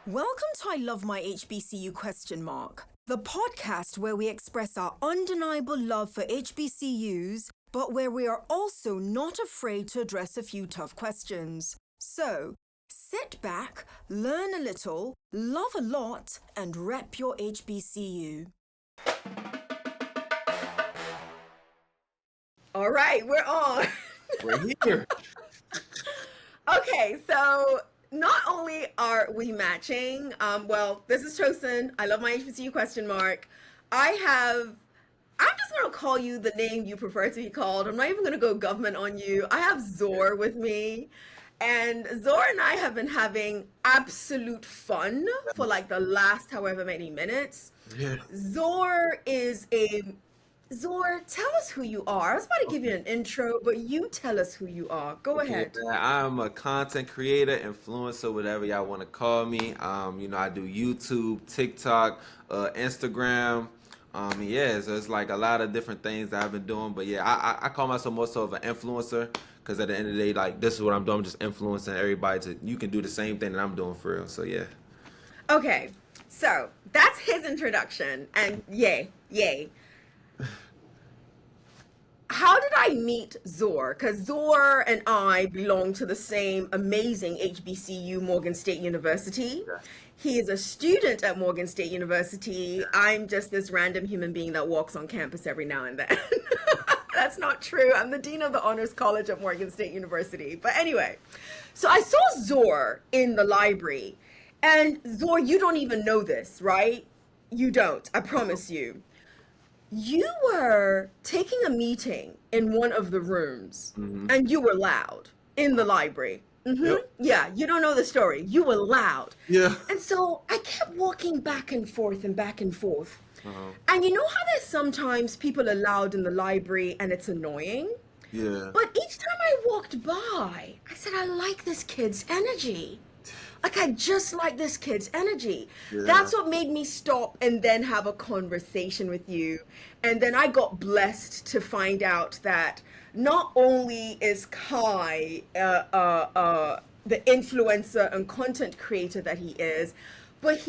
Welcome to I Love My HBCU ? The podcast where we express our undeniable love for HBCUs, but where we are also not afraid to address a few tough questions. So, sit back, learn a little, love a lot, and rep your HBCU. All right, we're on. We're here. Okay, so not only are we matching, this is Chosen. I love my HBCU ? I'm just gonna call you the name you prefer to be called. I'm not even gonna go government on you. I have Zor with me. And Zor and I have been having absolute fun for like the last however many minutes. Yeah. Zor, tell us who you are. I was about to give you an intro, but you tell us who you are. Go ahead. Man, I'm a content creator, influencer, whatever y'all want to call me. I do YouTube, TikTok, Instagram. So it's like a lot of different things that I've been doing. But yeah, I call myself more so of an influencer because at the end of the day, like this is what I'm doing. I'm just influencing everybody you can do the same thing that I'm doing for real. So yeah. Okay, so that's his introduction, and yay. How did I meet Zor? Because Zor and I belong to the same amazing HBCU, Morgan State University. Yeah. He is a student at Morgan State University. I'm just this random human being that walks on campus every now and then. That's not true. I'm the dean of the Honors College at Morgan State University. But anyway, so I saw Zor in the library. And Zor, you don't even know this, right? You don't, I promise you. You were taking a meeting in one of the rooms, and you were loud in the library. Yep. Yeah, you don't know the story. You were loud. Yeah. And so I kept walking back and forth. Uh-huh. And you know how there's sometimes people are loud in the library and it's annoying? Yeah. But each time I walked by, I said, I like this kid's energy. Like, I just like this kid's energy. Yeah. That's what made me stop and then have a conversation with you. And then I got blessed to find out that not only is Kai the influencer and content creator that he is, but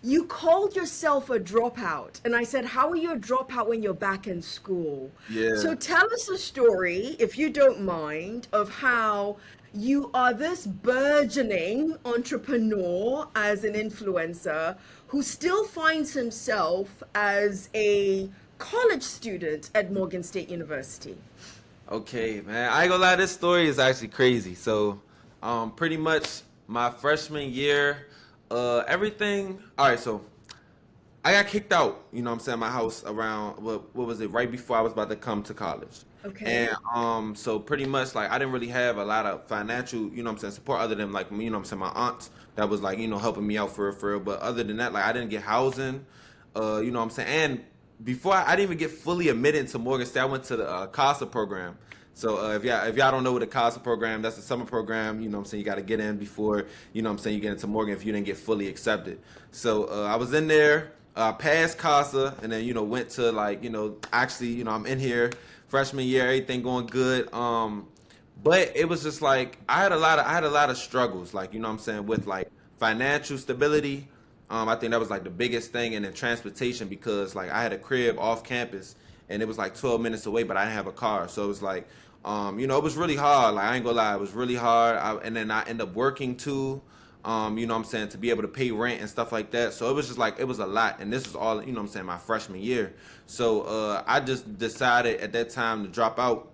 you called yourself a dropout. And I said, how are you a dropout when you're back in school? Yeah. So tell us a story, if you don't mind, of how you are this burgeoning entrepreneur as an influencer who still finds himself as a college student at Morgan State University. Okay, man. I ain't gonna lie, this story is actually crazy. So, pretty much my freshman year, everything. All right, so I got kicked out. You know what I'm saying? My house around what was it? Right before I was about to come to college. Okay. And so pretty much like I didn't really have a lot of financial, you know what I'm saying, support other than like you know what I'm saying, my aunts that was like, helping me out for real. But other than that, like I didn't get housing, you know what I'm saying. And before I didn't even get fully admitted to Morgan State, I went to the CASA program. So if y'all don't know what the CASA program, that's a summer program, you know what I'm saying, you got to get in before, you know what I'm saying, you get into Morgan if you didn't get fully accepted. So I was in there, passed CASA, and then, went to like, actually, I'm in here freshman year, everything going good. But it was just like, I had a lot of struggles, like, you know what I'm saying, with like financial stability. I think that was like the biggest thing, and then transportation, because like I had a crib off campus and it was like 12 minutes away, but I didn't have a car. So it was like, it was really hard. Like I ain't gonna lie, it was really hard. And then I ended up working too, you know what I'm saying, to be able to pay rent and stuff like that. So it was just like, it was a lot. And this was all, you know what I'm saying, my freshman year. So I just decided at that time to drop out.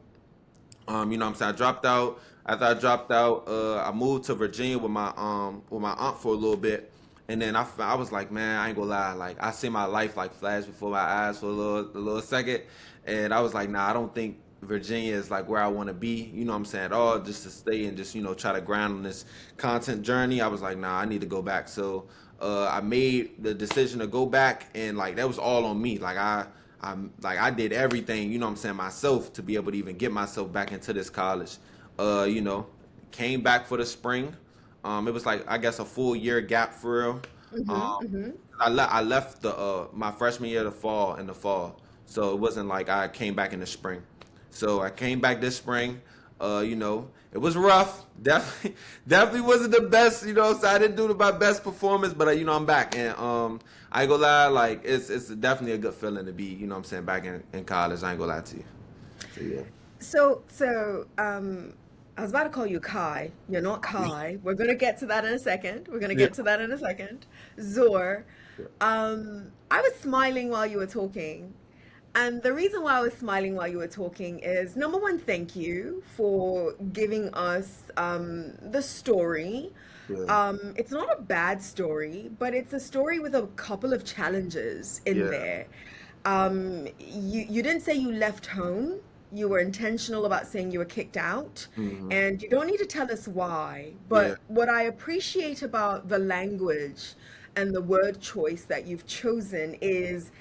You know what I'm saying, I dropped out. After I dropped out, I moved to Virginia with my aunt for a little bit. And then I was like, man, I ain't gonna lie. Like I see my life like flash before my eyes for a little second, and I was like, nah, I don't think Virginia is like where I want to be. You know what I'm saying? At all, just to stay and just try to grind on this content journey. I was like, nah, I need to go back. So I made the decision to go back, and like that was all on me. Like I did everything, you know what I'm saying, myself to be able to even get myself back into this college. Came back for the spring. It was like I guess a full year gap for real. I left my freshman year in the fall, so it wasn't like I came back in the spring. So I came back this spring. You know, it was rough. Definitely wasn't the best. You know, so I didn't do my best performance, but you know, I'm back, and I ain't gonna lie, like it's definitely a good feeling to be, you know, what I'm saying, back in college. I ain't gonna lie to you. So yeah. I was about to call you Kai. You're not Kai. We're gonna get to that in a second. We're gonna Yeah. get to that in a second. Zor, I was smiling while you were talking. And the reason why I was smiling while you were talking is number one, thank you for giving us the story. Yeah. It's not a bad story, but it's a story with a couple of challenges in Yeah. there. You didn't say you left home. You were intentional about saying you were kicked out, Hmm. and you don't need to tell us why. Yeah. But what I appreciate about the language and the word choice that you've chosen is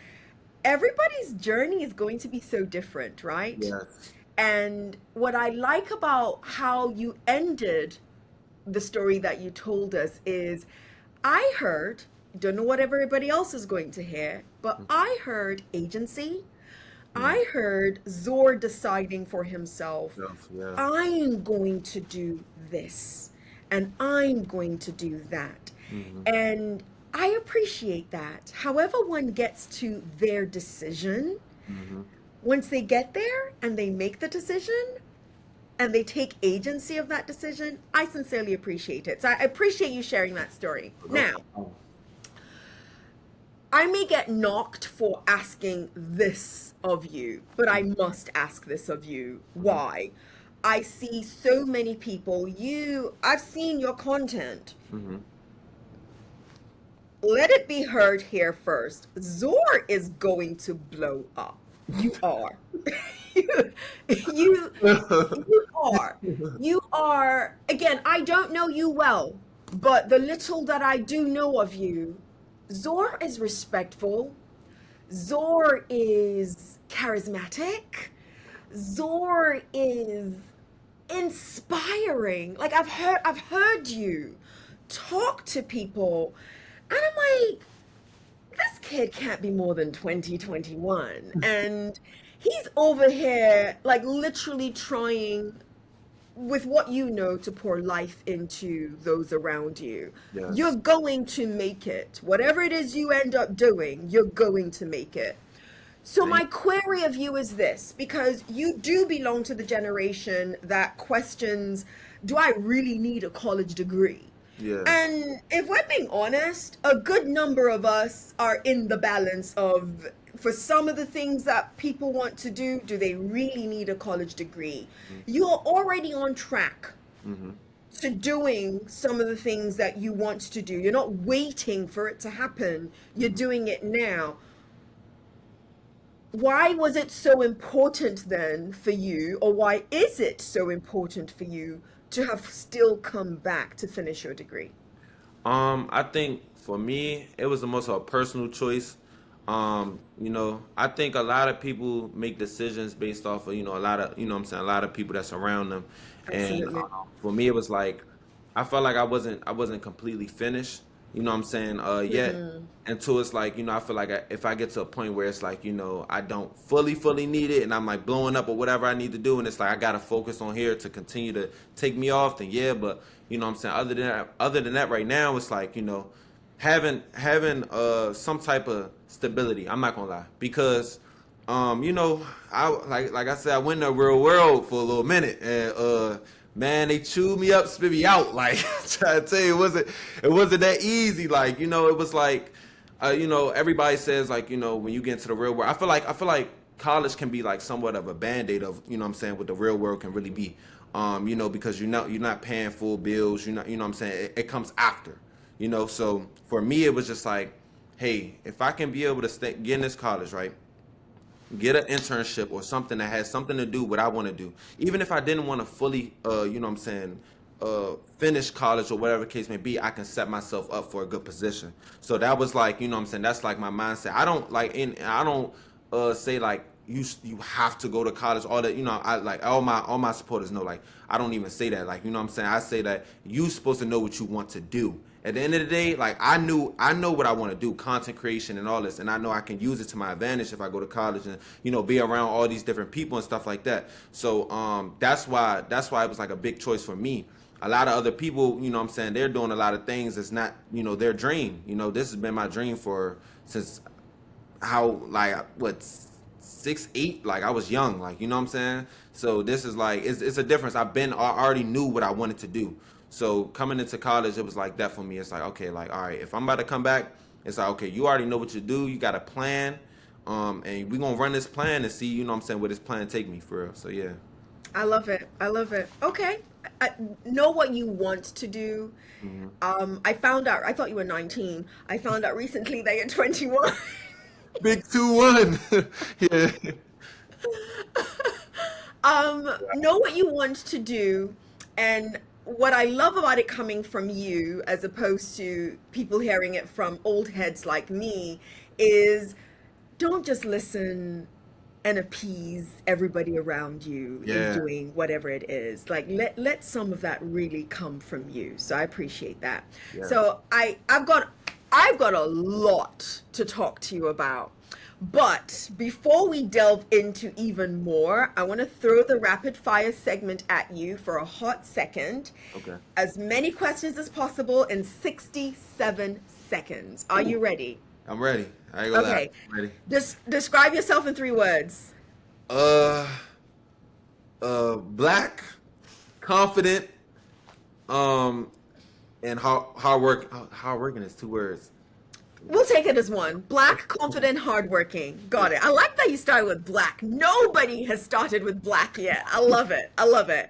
everybody's journey is going to be so different, right? Yes. And what I like about how you ended the story that you told us is I heard, don't know what everybody else is going to hear, but I heard agency. Mm. I heard Zor deciding for himself, Yeah. I'm going to do this and I'm going to do that. Hmm. And I appreciate that. However, one gets to their decision, Hmm. once they get there and they make the decision and they take agency of that decision, I sincerely appreciate it. So I appreciate you sharing that story. Now, I may get knocked for asking this of you, but I must ask this of you. Why? I see so many people, I've seen your content. Hmm. Let it be heard here first. Zor is going to blow up. You are. you, you, you are. You are. Again, I don't know you well, but the little that I do know of you, Zor is respectful. Zor is charismatic. Zor is inspiring. Like I've heard you talk to people, and I'm like, this kid can't be more than 2021. And he's over here, like, literally trying, with what you know, to pour life into those around you. You're Yes. going to make it. Whatever it is you end up doing, you're going to make it. So Thank my query of you is this, because you do belong to the generation that questions, do I really need a college degree? Yeah. And if we're being honest, a good number of us are in the balance of, for some of the things that people want to do they really need a college degree? You are already on track Hmm. to doing some of the things that you want to do. You're not waiting for it to happen. You're doing it now. Why was it so important then for you, or why is it so important for you to have still come back to finish your degree? I think for me, it was the most of a personal choice. You know, I think a lot of people make decisions based off of, you know, a lot of, you know what I'm saying, a lot of people that's around them. And Absolutely. for me, it was like, I felt like I wasn't completely finished, you know what I'm saying, yet. Until it's like, you know, I feel like if I get to a point where it's like, you know, I don't fully need it and I'm like blowing up or whatever I need to do. And it's like, I got to focus on here to continue to take me off, then yeah. But, you know what I'm saying, other than that right now, it's like, you know, having some type of stability. I'm not gonna lie, because you know, I like I said, I went in the real world for a little minute, and man, they chewed me up, spit me out. Like trying to tell you, it wasn't that easy. Like, you know, it was like you know, everybody says, like, you know, when you get into the real world, I feel like college can be like somewhat of a band-aid of, you know what I'm saying, what the real world can really be. You know, because you're not paying full bills, you're not, you know what I'm saying, it comes after, you know. So for me, it was just like, hey, if I can be able to get in this college, right, get an internship or something that has something to do what I want to do, even if I didn't want to fully, you know what I'm saying, finish college or whatever the case may be, I can set myself up for a good position. So that was like, you know what I'm saying, that's like my mindset. I don't say like you have to go to college. All that, I like all my supporters know. Like, I don't even say that. Like, you know what I'm saying? I say that you supposed to know what you want to do. At the end of the day, like, I know what I want to do, content creation and all this, and I know I can use it to my advantage if I go to college and be around all these different people and stuff like that. So that's why it was like a big choice for me. A lot of other people, what I'm saying, they're doing a lot of things that's not, their dream. This has been my dream since how, like, what, 6, 8, like, I was young, like, what I'm saying. So this is like, it's a difference. I already knew what I wanted to do. So coming into college, it was like that for me. It's like, okay, like, all right, if I'm about to come back, it's like, okay, you already know what you do. You got a plan, and we're gonna run this plan and see, what I'm saying, where this plan take me, for real. So yeah. I love it. I love it. Okay. Know what you want to do. I found out, I thought you were 19. I found out recently that you're 21. Big 2-1. Yeah. Know what you want to do. And what I love about it coming from you, as opposed to people hearing it from old heads like me, is don't just listen and appease everybody around you in doing whatever it is. Like, let some of that really come from you. So I appreciate that. Yeah. So I've got a lot to talk to you about. But before we delve into even more, I want to throw the rapid fire segment at you for a hot second. Okay. As many questions as possible in 67 seconds. Are you ready? I'm ready. I ain't gonna lie. I'm ready. Describe yourself in 3 words. Black, confident, and hard work. Hard working is 2 words. We'll take it as 1. Black, confident, hardworking. Got it. I like that you started with black. Nobody has started with black yet. I love it. I love it.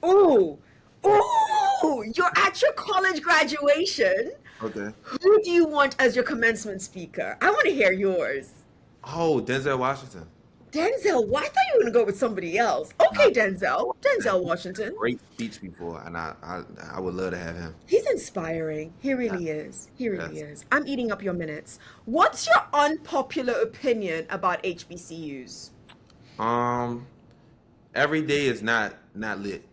Ooh, you're at your college graduation. Okay. Who do you want as your commencement speaker? I want to hear yours. Oh, Denzel Washington. Denzel, why? I thought you were going to go with somebody else. Okay, Denzel Washington. Great speech before, and I would love to have him. He's inspiring. He really is. He really is. I'm eating up your minutes. What's your unpopular opinion about HBCUs? Every day is not lit.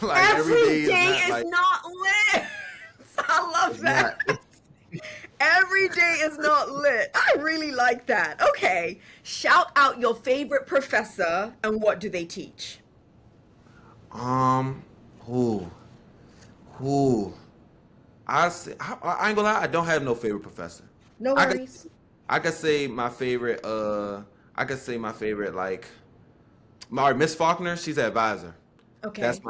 Like, every day is not lit. I love that. Every day is not lit. I really like that. Okay. Shout out your favorite professor and what do they teach? Who? I ain't gonna lie, I don't have no favorite professor. No worries. I could say my favorite, like, Miss Faulkner, she's an advisor. Okay. That's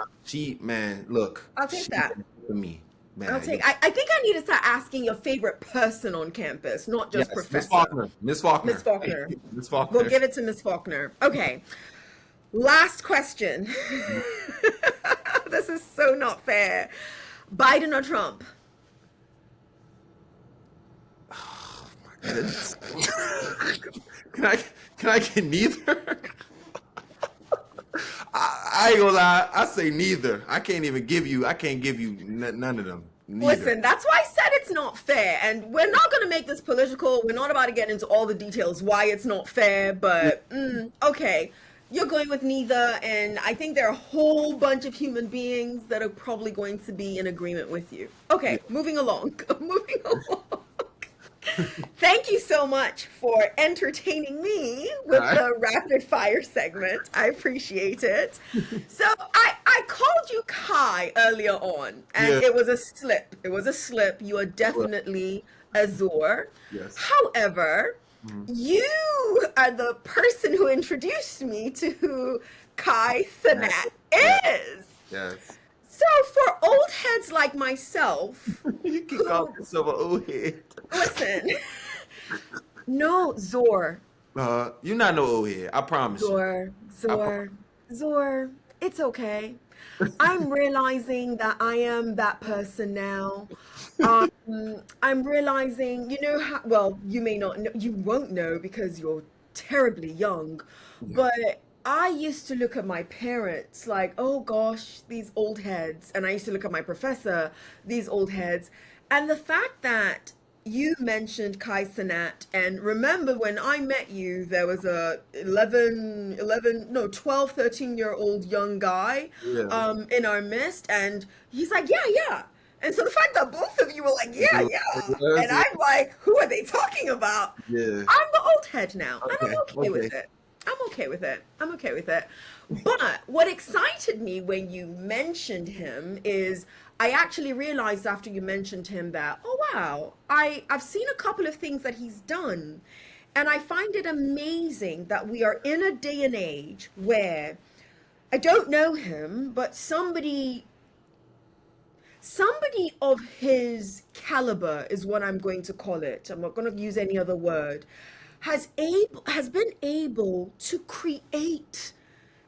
look. I'll take that. For me. Man, I think I need to start asking your favorite person on campus, not just professor. Miss Faulkner. We'll give it to Miss Faulkner. Okay. Last question. This is so not fair. Biden or Trump? Oh my goodness. Can I get neither? I ain't gonna lie, I say neither. I can't give you none of them. Neither. Listen, that's why I said it's not fair. And we're not going to make this political. We're not about to get into all the details why it's not fair. But, okay, you're going with neither. And I think there are a whole bunch of human beings that are probably going to be in agreement with you. Okay, moving along. Thank you so much for entertaining me with the rapid fire segment. I appreciate it. So I called you Kai earlier on, and it was a slip. You are definitely Azure. Yes. However, you are the person who introduced me to who Kai Sanat is. Yes. So for old heads like myself, you keep calling yourself an old head. Listen, no, Zor. You're not no old head. I promise you. Zor. It's okay. I'm realizing that I am that person now. I'm realizing, you may not know, you won't know because you're terribly young, but I used to look at my parents like, oh gosh, these old heads. And I used to look at my professor, these old heads. And the fact that you mentioned Kai Cenat, and remember when I met you, there was a 12, 13-year-old young guy Yeah. in our midst, and he's like, yeah, yeah. And so the fact that both of you were like, yeah, Yeah. yeah, Yes, and yeah. I'm like, who are they talking about? Yeah. I'm the old head now, and I'm Okay. okay Okay. with it. I'm okay with it. I'm okay with it. But what excited me when you mentioned him is I actually realized after you mentioned him that, oh wow, I've seen a couple of things that he's done. And I find it amazing that we are in a day and age where I don't know him, but somebody of his caliber is what I'm going to call it. I'm not going to use any other word. Has been able to create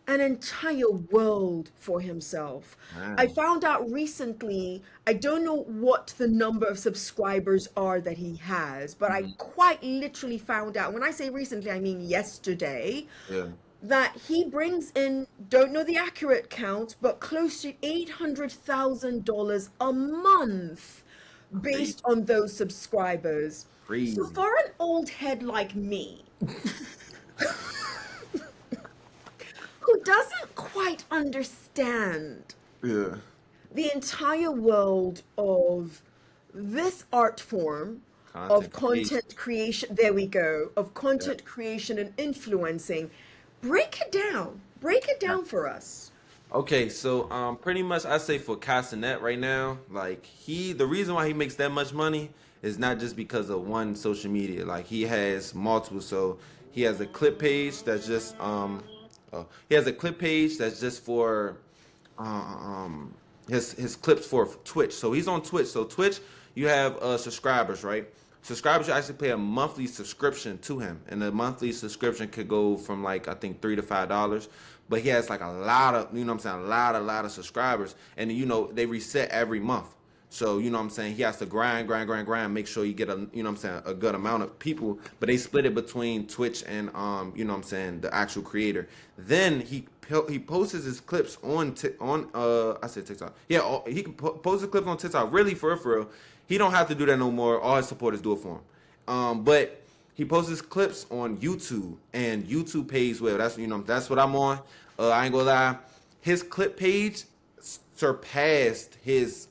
an entire world for himself. I Man. found out recently, I don't know what the number of subscribers are that he has, but I Mhm. quite literally found out, when I say recently, I mean yesterday, Yeah. that he brings in, don't know the accurate count, but close to $800,000 a month Crazy. based on those subscribers. So Crazy. for an old head like me, who doesn't quite understand Yeah. the entire world of this art form of Content creation. content creation, there we go, of Yeah. content creation and influencing, break it down for us. Okay, so pretty much I say for Castanet right now, like the reason why he makes that much money is not just because of one social media. Like he has multiple. So he has a clip page that's just he has a clip page that's just for uh, um his clips for Twitch. So he's on Twitch. So Twitch, you have subscribers, right? Subscribers, you actually pay a monthly subscription to him, and the monthly subscription could go from like I think $3 to $5. But he has like a lot of, you know what I'm saying, a lot of subscribers, and you know they reset every month. So you know what I'm saying, he has to grind, make sure you get a, you know what I'm saying, a good amount of people. But they split it between Twitch and you know what I'm saying, the actual creator. Then he posts his clips on I said TikTok. Yeah, he can post his clips on TikTok. Really, for real, he don't have to do that no more. All his supporters do it for him. But he posts his clips on YouTube, and YouTube pays well. That's, you know, that's what I'm on. I ain't gonna lie, his clip page surpassed his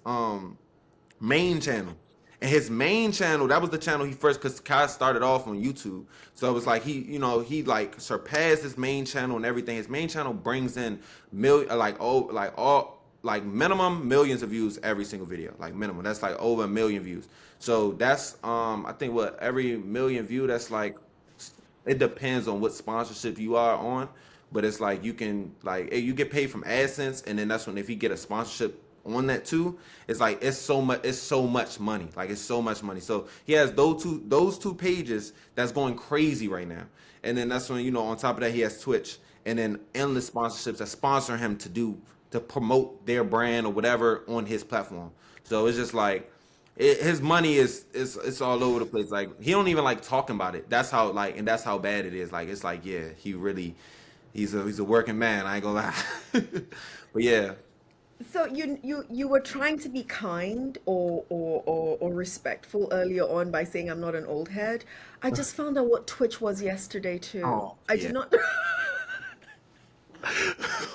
main channel. And his main channel, that was the channel he first, because Kai started off on YouTube. So it was like he, you know, he like surpassed his main channel and everything. His main channel brings in like minimum millions of views every single video. Like minimum. That's like over 1 million views. So that's I think what every million view, that's like, it depends on what sponsorship you are on, but it's like you can, like, you get paid from AdSense, and then that's when, if you get a sponsorship on that too, it's like it's so much money, like it's so much money. So he has those two pages that's going crazy right now, and then that's when, you know, on top of that he has Twitch, and then endless sponsorships that sponsor him to promote their brand or whatever on his platform. So it's just like, his money is it's all over the place. Like he don't even like talking about it. That's how, like, and that's how bad it is. Like it's like, yeah, he really, he's a working man. I ain't gonna lie. But yeah, So you were trying to be kind or respectful earlier on by saying I'm not an old head. I just found out what Twitch was yesterday too. oh I yeah, did not.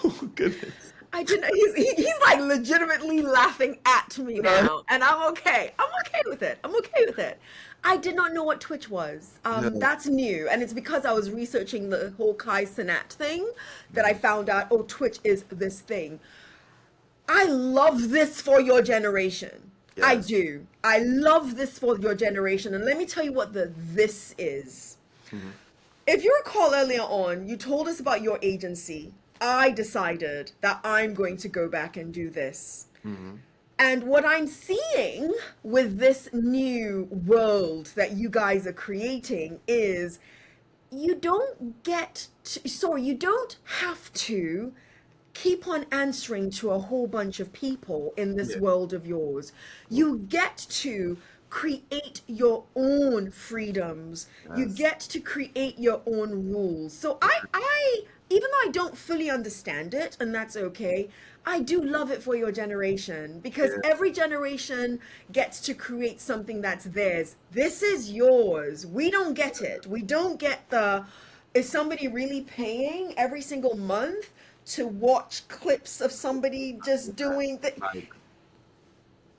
oh goodness. I didn't. He's like legitimately laughing at me now, and I'm okay. I'm okay with it. I'm okay with it. I did not know what Twitch was. Yeah. That's new, and it's because I was researching the whole Kai Cenat thing that I found out. Oh, Twitch is this thing. I love this for your generation. I Yes. do. I love this for your generation, and let me tell you what the this is. Mhm. If you recall earlier on, you told us about your agency. I decided that I'm going to go back and do this. Mhm. And what I'm seeing with this new world that you guys are creating is you don't have to keep on answering to a whole bunch of people in this Yeah. world of yours. You get to create your own freedoms. You Yes. get to create your own rules. So I even though I don't fully understand it, and that's okay, I do love it for your generation because Yeah. every generation gets to create something that's theirs. This is yours. We don't get it. We don't get the, is somebody really paying every single month to watch clips of somebody just doing the, Like,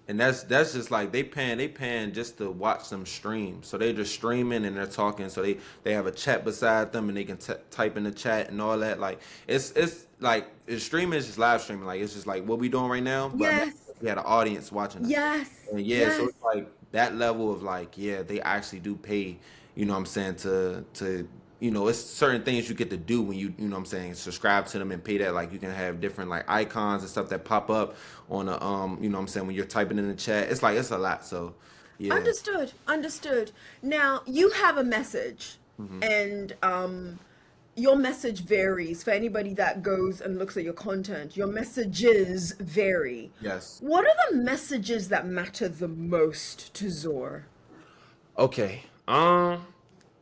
and that's just like they paying just to watch them stream. So they just streaming and they're talking. So they have a chat beside them and they can type in the chat and all that. Like it's like streaming is just live streaming. Like it's just like what we doing right now. But imagine yes, if we had an audience watching us. yes, And yeah, so yes. it's like that level of like, yeah, they actually do pay, you know what I'm saying, to it's certain things you get to do when you know what I'm saying, subscribe to them and pay that. Like you can have different like icons and stuff that pop up on a you know what I'm saying, when you're typing in the chat. It's like it's a lot. So yeah. Understood, understood. Now, you have a message, and your message varies for anybody that goes and looks at your content. Your messages vary. Yes. What are the messages that matter the most to Zor? Okay.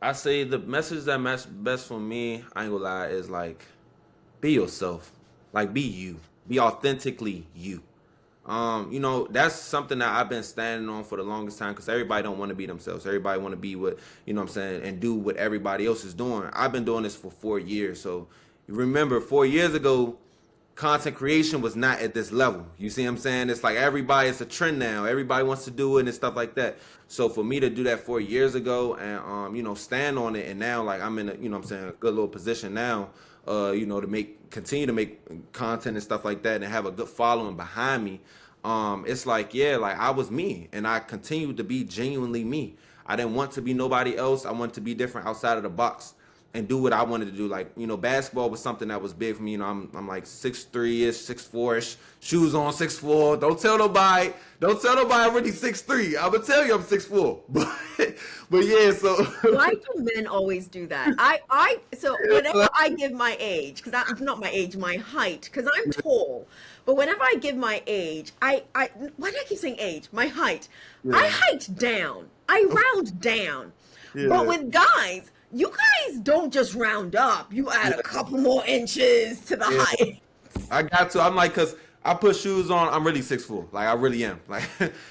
I say the message that match best for me, I ain't gonna lie, is like be yourself. Like be you. Be authentically you. That's something that I've been standing on for the longest time because everybody don't want to be themselves. Everybody want to be what, you know what I'm saying, and do what everybody else is doing. I've been doing this for 4 years. So remember, 4 years ago, content creation was not at this level. You see what I'm saying? It's like everybody, it's a trend now. Everybody wants to do it and stuff like that. So for me to do that 4 years ago and stand on it, and now like I'm in a, you know what I'm saying, a good little position now, to continue to make content and stuff like that and have a good following behind me. It's like, yeah, like I was me and I continued to be genuinely me. I didn't want to be nobody else. I wanted to be different outside of the box and do what I wanted to do. Like, basketball was something that was big for me. I'm like 6'3"-ish, 6'4"-ish, shoes on 6'4". Don't tell nobody I'm really 6'3". I'm gonna tell you I'm 6'4". But yeah, so Why do men always do that? So whenever I give my age, because I'm not my age, my height, because I'm tall, but whenever I give my age, why do I keep saying age? My height. I Yeah. height down. I round down. Yeah. But with guys, you guys don't just round up. You add a couple more inches to the Yeah. height. I got to. I'm like, cause I put shoes on. I'm really 6'4". Like I really am. Like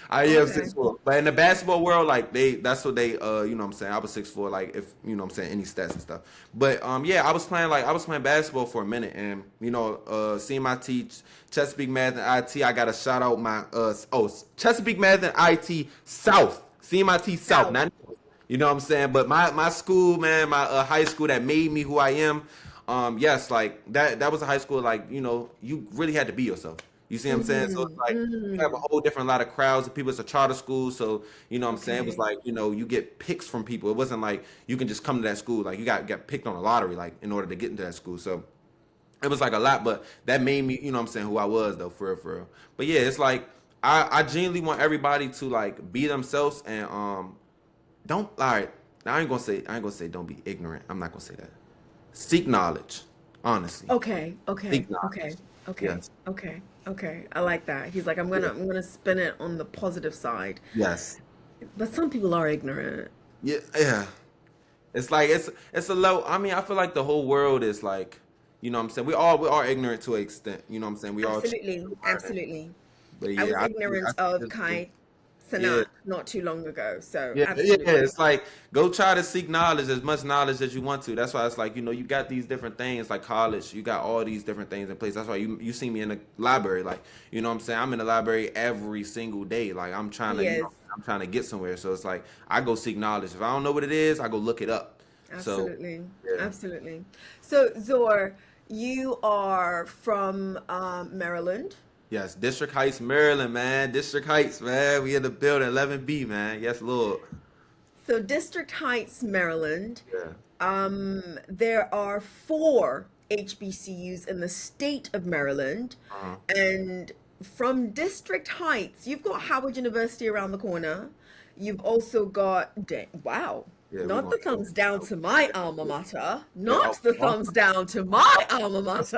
I am Okay. 6'4". But in the basketball world, like that's what they, you know what I'm saying. I was 6'4". Like if you know what I'm saying, any stats and stuff. But yeah, I was playing basketball for a minute, and CMIT, Chesapeake Math and IT. I got to shout out my Chesapeake Math and IT South, CMIT South, South. not. You know what I'm saying? But my school, man, my high school that made me who I am, yes, like that was a high school, like, you really had to be yourself. You see what I'm saying? So it's like you have a whole different lot of crowds of people. It's a charter school, so you know what I'm saying? It was Okay. like, you get picks from people. It wasn't like you can just come to that school. Like you got picked on a lottery, like in order to get into that school. So it was like a lot, but that made me, you know what I'm saying, who I was though, for real, for real. But yeah, it's like I genuinely want everybody to like be themselves and don't, all right. Now I ain't gonna say don't be ignorant. I'm not gonna say that. Seek knowledge, honestly. Okay, okay, Seek knowledge. okay, okay, Yes. okay, okay. I like that. He's like, I'm gonna spin it on the positive side. Yes. But some people are ignorant. Yeah. Yeah. It's like it's a low. I mean, I feel like the whole world is like, you know what I'm saying. We are ignorant to an extent. You know what I'm saying. We all. Absolutely, absolutely. But I was yeah, ignorant of Kai yeah. Sanat not too long ago, so Yeah, yeah, absolutely. it's like go try to seek knowledge, as much knowledge as you want to. That's why it's like, you got these different things like college, you got all these different things in place. That's why you see me in the library, like, you know what I'm saying? I'm in the library every single day. Like I'm trying to, Yes, I'm trying to get somewhere. So it's like I go seek knowledge. If I don't know what it is, I go look it up. So absolutely, yeah. absolutely. So Zor, you are from Maryland. Yes, District Heights, Maryland, man. District Heights, man. We in the building, 11B, man. Yes, Lord. So District Heights, Maryland. Yeah. There are 4 HBCUs in the state of Maryland, Uh-huh. and from District Heights, you've got Howard University around the corner. You've also got, wow, Yeah, we not the gonna thumbs down to my alma mater, yeah, not the thumbs down to my alma mater.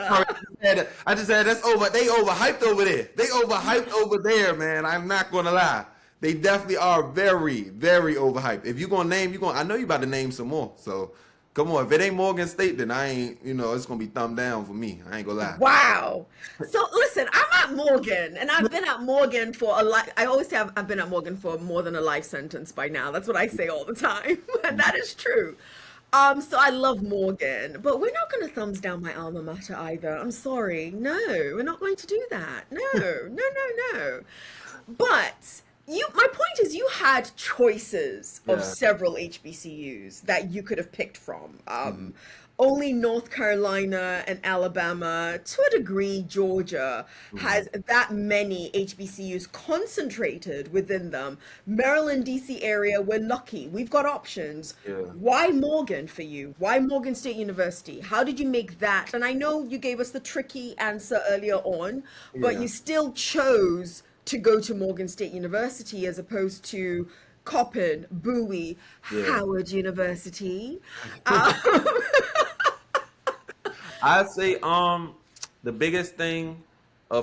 I just said that's over. They overhyped over there. They overhyped over there, man. I'm not gonna lie. They definitely are very, very overhyped. If you're gonna name, I know you about to name some more. So Come on, if it ain't Morgan State, then I ain't, it's gonna be thumb down for me. I ain't gonna lie. Wow. So listen, I'm at Morgan, and I've been at Morgan for a life. I always say I've been at Morgan for more than a life sentence by now. That's what I say all the time, and that is true. So I love Morgan, but we're not going to thumbs down my alma mater either. I'm sorry. No, we're not going to do that. No, no, no, no. But my point is, you had choices of Yeah. several HBCUs that you could have picked from. Mhm. Only North Carolina and Alabama, to a degree, Georgia, Mhm. has that many HBCUs concentrated within them. Maryland, DC area, we're lucky. We've got options. Yeah. Why Morgan for you? Why Morgan State University? How did you make that? And I know you gave us the tricky answer earlier on, but Yeah. you still chose to go to Morgan State University as opposed to Coppin, Bowie, Yeah. Howard University. Um, I'd say the biggest thing,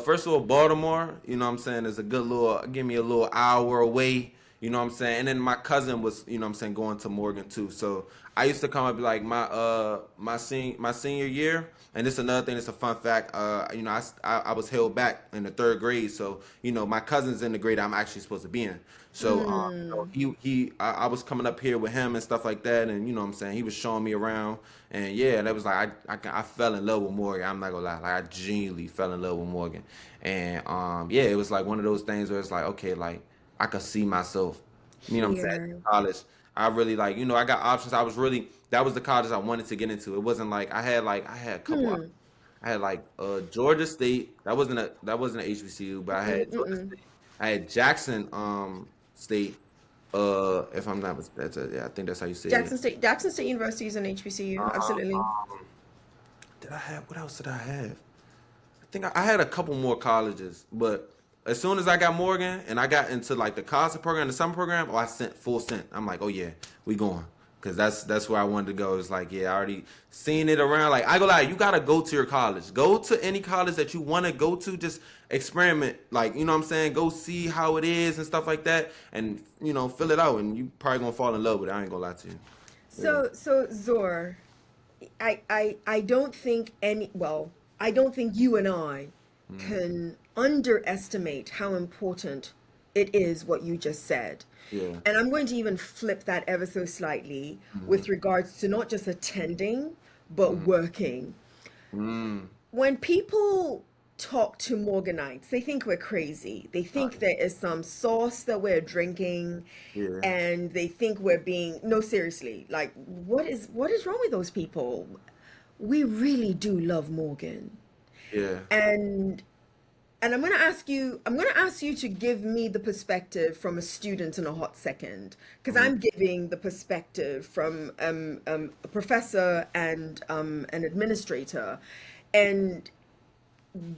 first of all, Baltimore, what I'm saying, is a good little, give me a little hour away, what I'm saying. And then my cousin was, what I'm saying, going to Morgan too. So I used to come up like my senior year, and this is another thing, it's a fun fact. I was held back in the third grade, so my cousin's in the grade I'm actually supposed to be in. So mm, I was coming up here with him and stuff like that, and what I'm saying, he was showing me around, and yeah, that was like I fell in love with Morgan. I'm not gonna lie, like I genuinely fell in love with Morgan, and yeah, it was like one of those things where it's like, okay, like I could see myself, what I'm saying, in here. college. I really like, I got options. That was the college I wanted to get into. It wasn't like I had a couple. Hmm. I had like Georgia State. That wasn't an HBCU, but I Mm-mm, had Georgia mm-mm. State. I had Jackson State. If I'm not yeah, I think that's how you say it. Jackson State University is an HBCU, absolutely. Did I have what else did I have? I think I had a couple more colleges, but as soon as I got Morgan and I got into like the college program, the summer program, I sent full sent. I'm like, oh yeah, we going. Cause that's where I wanted to go. It's like, yeah, I already seen it around. Like, I go lie, you gotta go to your college. Go to any college that you want to go to. Just experiment. Like, what I'm saying? Go see how it is and stuff like that, and fill it out. And you probably gonna fall in love with it. I ain't gonna lie to you. Yeah. So Zor, I don't think I don't think you and I Mm, can underestimate how important it is what you just said. yeah. And I'm going to even flip that ever so slightly Mm-hmm. with regards to not just attending, but Mm-hmm. working. Mm. When people talk to Morganites, they think we're crazy. They Oh, think there is some sauce that we're drinking, yeah. and they think we're being, no, seriously, like what is wrong with those people? We really do love Morgan. Yeah. And I'm going to ask you to give me the perspective from a student in a hot second, because Mm-hmm. I'm giving the perspective from a professor and an administrator, and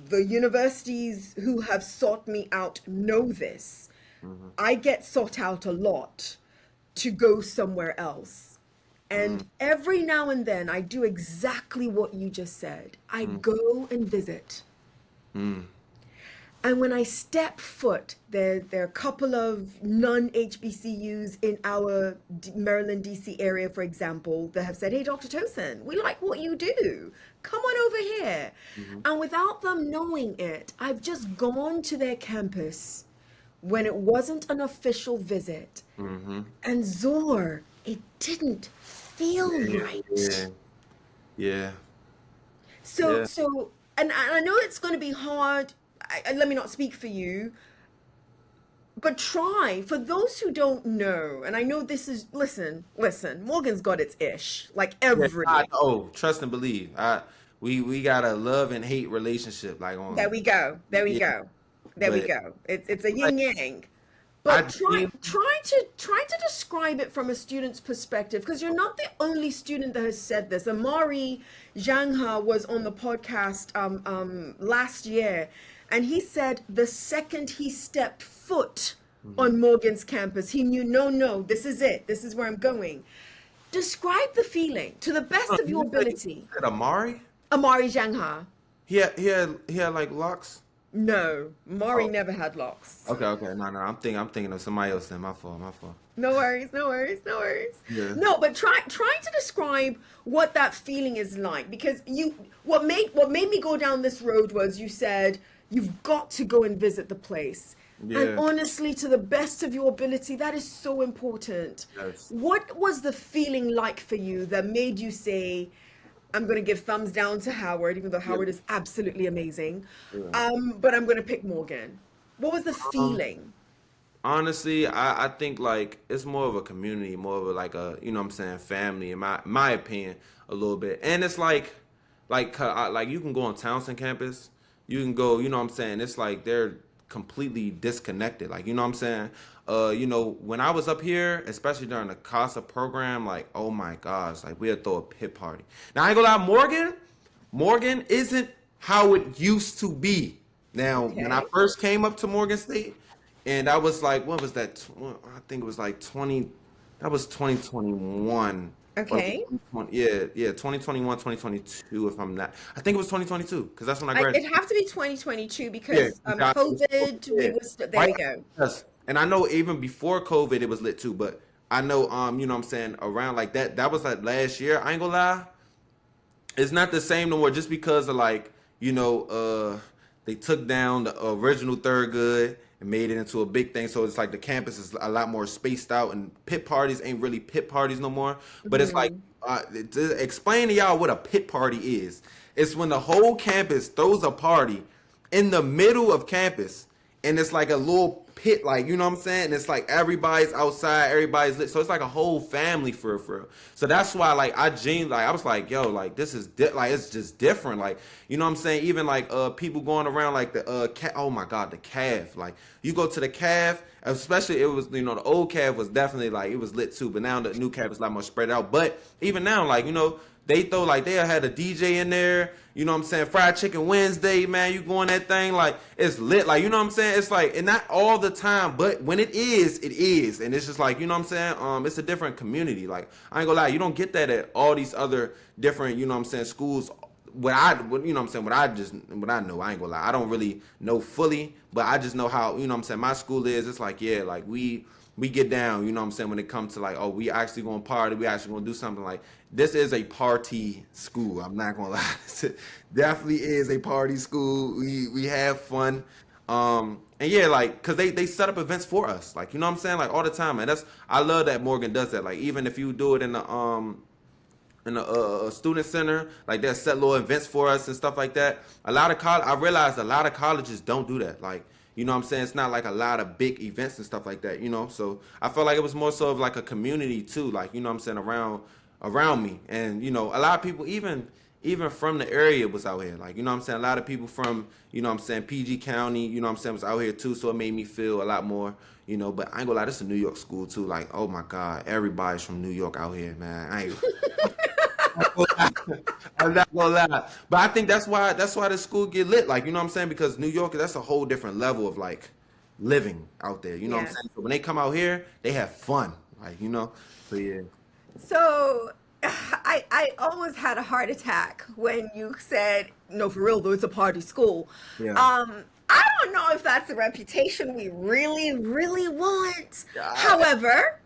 the universities who have sought me out know this. Mm-hmm. I get sought out a lot to go somewhere else. And every now and then I do exactly what you just said. I go and visit. Mm-hmm. And when I step foot, there are a couple of non-HBCUs in our Maryland, DC area, for example, that have said, hey, Dr. Tosin, we like what you do. Come on over here. Mm-hmm. And without them knowing it, I've just gone to their campus when it wasn't an official visit. Mm-hmm. And Zor, it didn't feel Yeah. right. Yeah. Yeah. So, Yeah. so, and I know it's going to be hard. Let me not speak for you, but try. For those who don't know, and I know this is, listen, Morgan's got its ish, like Yeah, I every. know. Trust and believe. We got a love and hate relationship, like There on. we go. There we Yeah, go. There we but go. It's a like yin yang. I But try to describe it from a student's perspective, because you're not the only student that has said this. Amari Zhangha was on the podcast last year, and he said the second he stepped foot Mhm. on Morgan's campus, he knew, no, no, this is it. This is where I'm going. Describe the feeling to the best of your You ability. said Amari? Amari Zhangha. He had like locks. No, Maury Oh, never had locks. okay. No. I'm thinking of somebody else. Then my fault. My fault. No worries, no worries, no worries. Yeah. No, but trying to describe what that feeling is like, because what made me go down this road was you said you've got to go and visit the place. And Yeah. honestly, to the best of your ability, that is so important. Yes. What was the feeling like for you that made you say, I'm going to give thumbs down to Howard, even though Yeah. Howard is absolutely amazing, Yeah. but I'm going to pick Morgan? What was the Um, feeling? Honestly, I think like it's more of a community, more of a like a what I'm saying, family in my opinion a little bit. And it's like you can go on Townsend campus, you can go, what I'm saying, it's like they're completely disconnected. Like, what I'm saying? When I was up here, especially during the CASA program, like, oh my gosh, like we'd throw a pit party. Now I ain't gonna lie, Morgan isn't how it used to be. Now, when I Okay. first came up to Morgan State, and I was like, what was that? I think it was like 20. That was 2021. Or Okay. 2020, yeah, 2021, 2022. If I'm not, I think it was 2022 because that's when I It'd graduated. have to be 2022 Yeah, because exactly. COVID, we Yeah, was there right. we go. Yes, and I know even before COVID, it was lit too. But I know, what I'm saying, around like that. That was like last year. I ain't gonna lie, it's not the same no more just because of like they took down the original Thurgood and made it into a big thing, so it's like the campus is a lot more spaced out and pit parties ain't really pit parties no more, but it's like Mhm. to explain to y'all what a pit party is. It's when the whole campus throws a party in the middle of campus, and it's like a little pit, like, what I'm saying, and it's like everybody's outside, everybody's lit, so it's like a whole family for real. So that's why, like, I was like, yo, like, this is like, it's just different, like, what I'm saying, even like people going around like the oh my god, the calf, like, you go to the calf, especially, it was, the old calf was definitely like, it was lit too, but now the new calf is a lot more spread out. But even now, like, they throw, like, they had a DJ in there, what I'm saying, Fried Chicken Wednesday, man, you go on that thing, like, it's lit, like, what I'm saying, it's like, and not all the time, but when it is, and it's just like, what I'm saying, it's a different community, like, I ain't gonna lie, you don't get that at all these other different, what I'm saying, schools. What I'm saying, what I know, I ain't gonna lie, I don't really know fully, but I just know how, what I'm saying, my school is. It's like, yeah, like we get down, what I'm saying, when it comes to like, oh, we actually gonna party, we actually gonna do something. Like, this is a party school, I'm not gonna lie. It definitely is a party school. We have fun. And yeah, like, cause they set up events for us, like, what I'm saying, like, all the time, and that's, I love that Morgan does that. Like, even if you do it in the student center, like, they'll set little events for us and stuff like that. I realized a lot of colleges don't do that. Like, what I'm saying, it's not like a lot of big events and stuff like that. So I felt like it was more so of like a community too, like, what I'm saying, around me. And a lot of people, even from the area, was out here, like, what I'm saying, a lot of people from, what I'm saying, PG County, what I'm saying, was out here too. So it made me feel a lot more, but I ain't gonna lie, this is a New York school too. Like, oh my god, everybody's from New York out here, man. I ain't I'm not gonna lie, but I think that's why the school get lit. Like, what I'm saying, because New York, that's a whole different level of like living out there. You know what I'm Yes. saying? So when they come out here, they have fun. Like. So yeah, So I almost had a heart attack when you said, no, for real though, it's a party school. yeah. I don't know if that's a reputation we really, really want. I, However,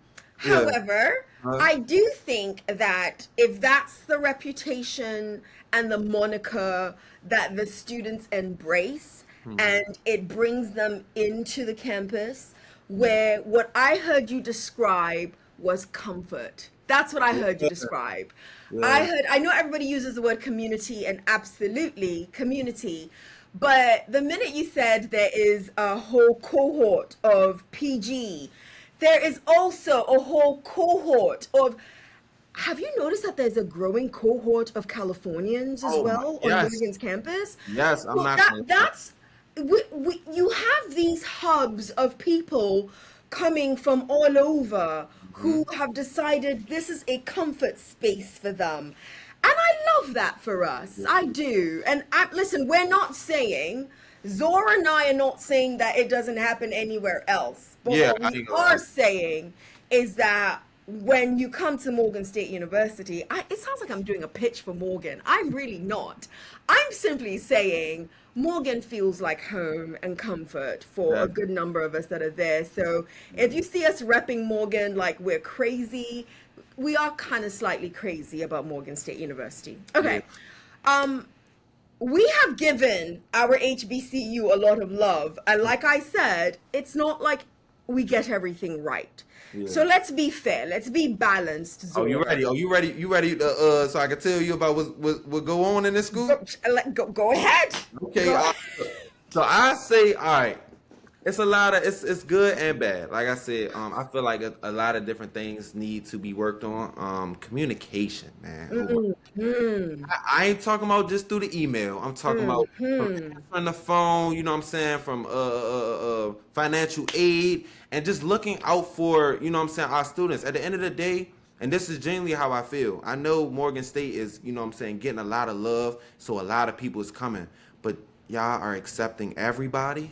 yeah. however, Huh? I do think that if that's the reputation and the moniker that the students embrace, Hmm. and it brings them into the campus, where what I heard you describe was comfort. That's what I heard you Yeah, describe. yeah. I know everybody uses the word community, and absolutely community, but the minute you said there is a whole cohort of PG, there is also a whole cohort of, have you noticed that there's a growing cohort of Californians as Oh my, well on yes, Morgan's campus? yes. I'm So not that gonna. that's you have these hubs of people coming from all over who Mhm. have decided this is a comfort space for them. And I love that for us. Yeah, I do. And listen, we're not saying, Zora and I are not saying that it doesn't happen anywhere else. But yeah. what I we ain't gonna lie. are saying is that when you come to Morgan State University, it sounds like I'm doing a pitch for Morgan. I'm really not. I'm simply saying Morgan feels like home and comfort for a Yeah. good number of us that are there. So if you see us repping Morgan like we're crazy, we are kind of slightly crazy about Morgan State University. Yeah. Okay. Um, we have given our HBCU a lot of love. And like I said, it's not like we get everything right. Yeah. So let's be fair. Let's be balanced, Oh, you Zora. ready? Oh, you ready? You ready? So I can tell you about what go on in this school. Go ahead. Okay. Go So I say, all right. It's a lot of it's good and bad. Like I said, I feel like a lot of different things need to be worked on. Communication, man. Oh I ain't talking about just through the email. I'm talking about from the phone, you know what I'm saying, from financial aid and just looking out for, you know what I'm saying, our students. At the end of the day, and this is genuinely how I feel. I know Morgan State is, you know what I'm saying, getting a lot of love, so a lot of people is coming. But y'all are accepting everybody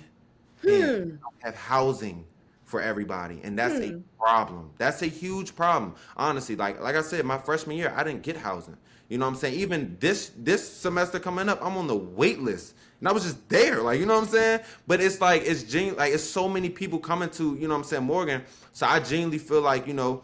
and don't have housing for everybody, and that's a problem. That's a huge problem, honestly. Like I said, my freshman year I didn't get housing. You know what I'm saying? Even this semester coming up, I'm on the wait list, and I was just there, like, you know what I'm saying. But it's like it's so many people coming to, you know what I'm saying, Morgan. So I genuinely feel like, you know,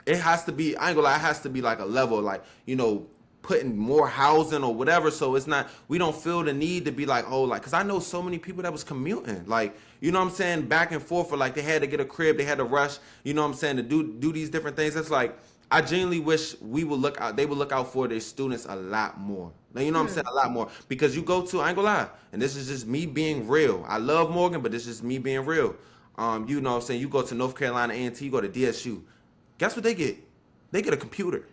it has to be, I ain't gonna lie, it has to be like a level, like, you know, putting more housing or whatever, so it's not, we don't feel the need to be like, oh, like, because I know so many people that was commuting, like, you know what I'm saying, back and forth, for like, they had to get a crib, they had to rush, you know what I'm saying, to do these different things. It's like, I genuinely wish they would look out for their students a lot more. Now, you know what I'm saying, a lot more, because you go to, I ain't gonna lie, and this is just me being real, I love Morgan, but this is me being real. You know what I'm saying, you go to North Carolina A&T, you go to DSU, guess what they get? They get a computer.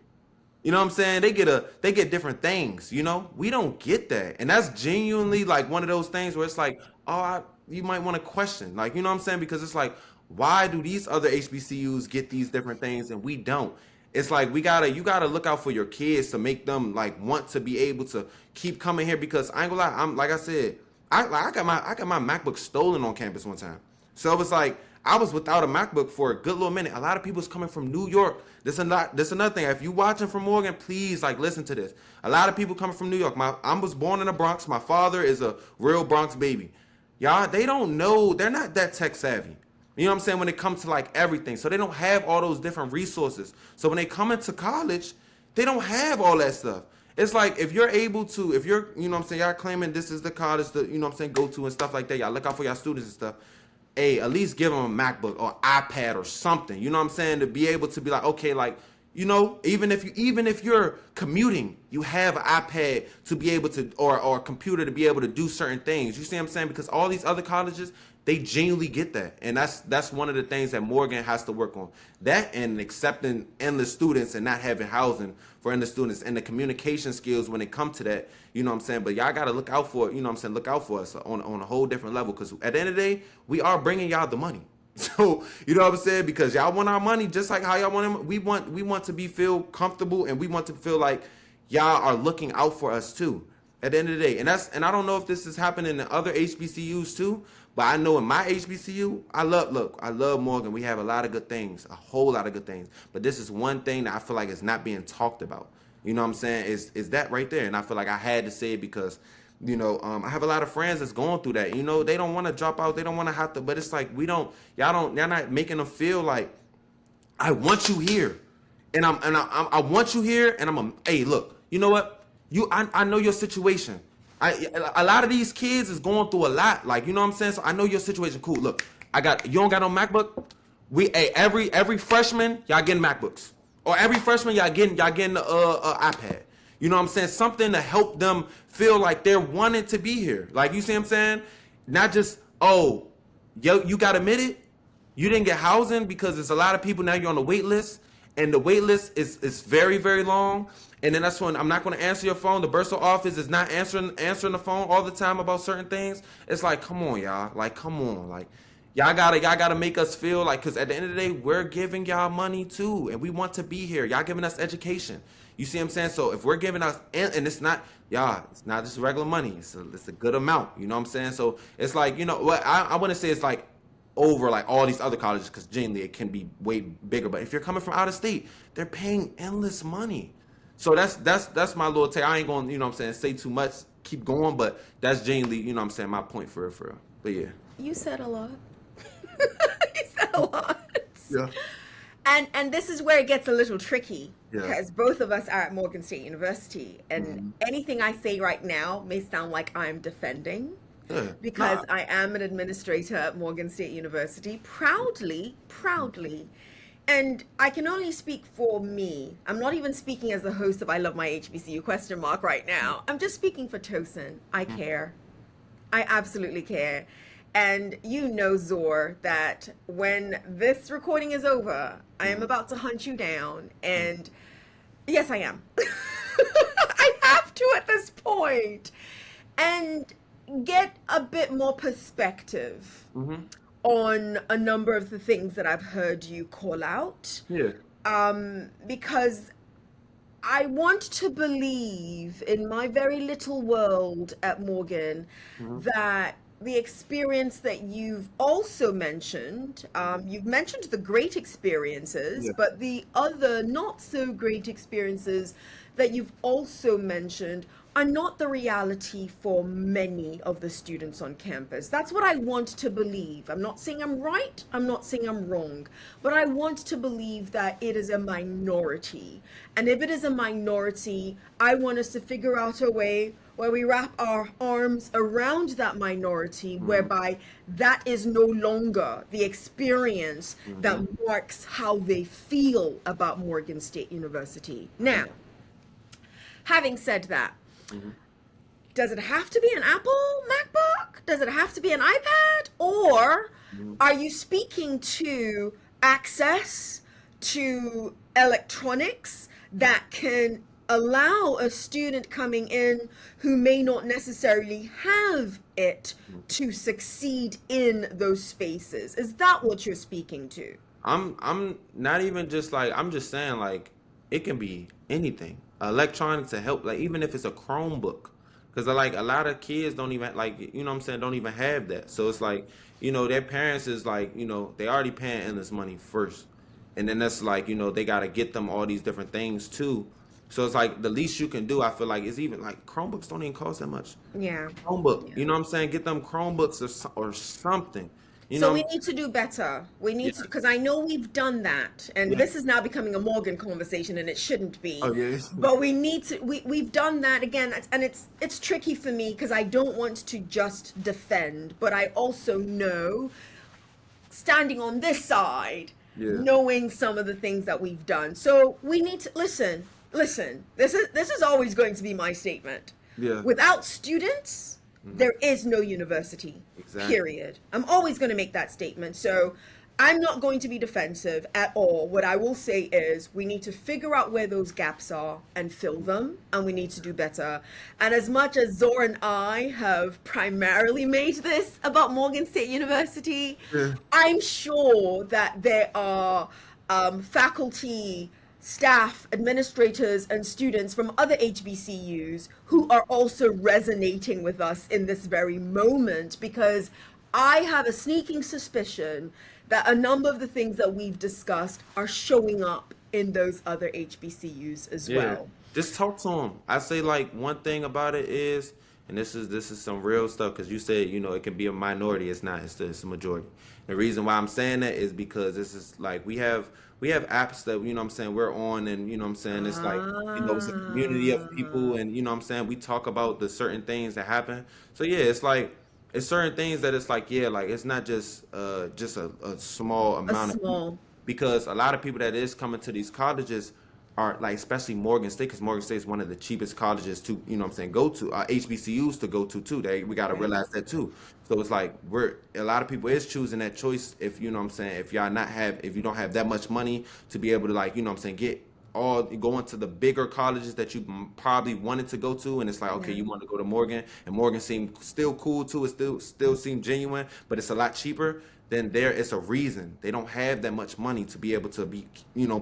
You know what I'm saying? They get different things, you know? We don't get that. And that's genuinely like one of those things where it's like, you might want to question. Like, you know what I'm saying? Because it's like, why do these other HBCUs get these different things and we don't? It's like you gotta look out for your kids to make them like want to be able to keep coming here, because I ain't gonna lie, I'm like I said, I got my MacBook stolen on campus one time. So it was like I was without a MacBook for a good little minute. A lot of people's coming from New York. This another thing. If you watching from Morgan, please like listen to this. A lot of people coming from New York. I was born in the Bronx. My father is a real Bronx baby. Y'all, they don't know. They're not that tech savvy. You know what I'm saying? When it comes to like everything. So they don't have all those different resources. So when they come into college, they don't have all that stuff. It's like if you're, you know what I'm saying, y'all claiming this is the college that, you know what I'm saying, go to and stuff like that. Y'all look out for y'all students and stuff. Hey, at least give them a MacBook or iPad or something. You know what I'm saying? To be able to be like, okay, like, you know, even if you're commuting, you have an iPad to be able to, or a computer to be able to do certain things. You see what I'm saying? Because all these other colleges, they genuinely get that. And that's one of the things that Morgan has to work on. That and accepting endless students and not having housing for endless students, and the communication skills when it comes to that, you know what I'm saying? But y'all got to look out for it, you know what I'm saying? Look out for us on a whole different level, because at the end of the day, we are bringing y'all the money. So, you know what I'm saying? Because y'all want our money just like how y'all want it. We want to feel comfortable, and we want to feel like y'all are looking out for us too. At the end of the day, and I don't know if this is happening in other HBCUs too, but I know in my HBCU, I love Morgan. We have a lot of good things, a whole lot of good things. But this is one thing that I feel like is not being talked about. You know what I'm saying? Is that right there? And I feel like I had to say it because, you know, I have a lot of friends that's going through that. You know, they don't want to drop out. They don't want to have to. But it's like y'all not making them feel like I want you here, and I want you here, and hey, look, you know what? I know your situation. A lot of these kids is going through a lot, like, you know what I'm saying? So I know your situation. Cool. Look, you don't got no MacBook. Every freshman, y'all getting MacBooks. Or every freshman, y'all getting iPad. You know what I'm saying? Something to help them feel like they're wanting to be here. Like, you see what I'm saying? Not just, you got admitted, you didn't get housing because there's a lot of people now, you're on the wait list, and the wait list is very, very long. And then that's when I'm not going to answer your phone. The bursar office is not answering the phone all the time about certain things. It's like, come on, y'all. Like, come on. Like, y'all gotta make us feel like, because at the end of the day, we're giving y'all money too, and we want to be here. Y'all giving us education. You see what I'm saying? So if we're giving us, and it's not, y'all, it's not just regular money. It's a good amount. You know what I'm saying? So it's like, you know what I want to say is like, over like all these other colleges because genuinely it can be way bigger. But if you're coming from out of state, they're paying endless money. So that's my little take. I ain't going, say too much, keep going, but that's genuinely, my point for real. But yeah. You said a lot. You said a lot. Yeah. And this is where it gets a little tricky Yeah. because both of us are at Morgan State University, and Mm-hmm. anything I say right now may sound like I'm defending Yeah. because Nah. I am an administrator at Morgan State University, proudly. And I can only speak for me. I'm not even speaking as the host of I Love My HBCU right now. I'm just speaking for Tosin. I care. I absolutely care. And you know, Zor, that when this recording is over, I am about to hunt you down. And yes, I am. I have to at this point. And get a bit more perspective on a number of the things that I've heard you call out. Yeah. Because I want to believe in my very little world at Morgan that the experience that you've also mentioned, you've mentioned the great experiences, Yeah. but the other not so great experiences that you've also mentioned are not the reality for many of the students on campus. That's what I want to believe. I'm not saying I'm right, I'm not saying I'm wrong, but I want to believe that it is a minority. And if it is a minority, I want us to figure out a way where we wrap our arms around that minority, whereby that is no longer the experience that marks how they feel about Morgan State University. Now, having said that, does it have to be an Apple MacBook? Does it have to be an iPad? Or are you speaking to access to electronics that can allow a student coming in who may not necessarily have it to succeed in those spaces? Is that what you're speaking to? I'm not even just like, I'm just saying like it can be anything. Electronics to help, like even if it's a Chromebook, because like a lot of kids don't even like, don't even have that. So it's like, their parents is like, they already paying endless money first, and then that's like, they got to get them all these different things too. So it's like the least you can do, I feel like, is even like Chromebooks don't even cost that much. Yeah. Chromebook, get them Chromebooks or something. So we need to do better. We need to, because I know we've done that, and this is now becoming a Morgan conversation, and it shouldn't be. Oh, yeah. But we need to. We've done that again, and it's tricky for me because I don't want to just defend, but I also know, standing on this side, knowing some of the things that we've done. So we need to listen. This is always going to be my statement. Yeah. Without students, there is no university. Exactly. Period. I'm always going to make that statement. So I'm not going to be defensive at all. What I will say is we need to figure out where those gaps are and fill them, and we need to do better. And as much as Zor and I have primarily made this about Morgan State University, I'm sure that there are faculty, staff, administrators, and students from other HBCUs who are also resonating with us in this very moment, because I have a sneaking suspicion that a number of the things that we've discussed are showing up in those other HBCUs as well. Just talk to them. I say like one thing about it is, and this is some real stuff, because you said, it can be a minority. It's not, it's a majority. The reason why I'm saying that is because this is like, we have apps that, we're on, and, it's like, it's a community of people, and, we talk about the certain things that happen. So yeah, it's like, it's certain things that it's like, like it's not just a small amount of people, because a lot of people that is coming to these colleges are like, especially Morgan State, because Morgan State is one of the cheapest colleges to, go to, HBCUs to go to too. We got to realize that too. So it's like a lot of people is choosing that choice if, if you don't have that much money to be able to like, get all going to the bigger colleges that you probably wanted to go to, and it's like, okay, Yeah. you want to go to Morgan, and Morgan seemed still cool too. It still seemed genuine, but it's a lot cheaper. Then there is a reason they don't have that much money to be able to be,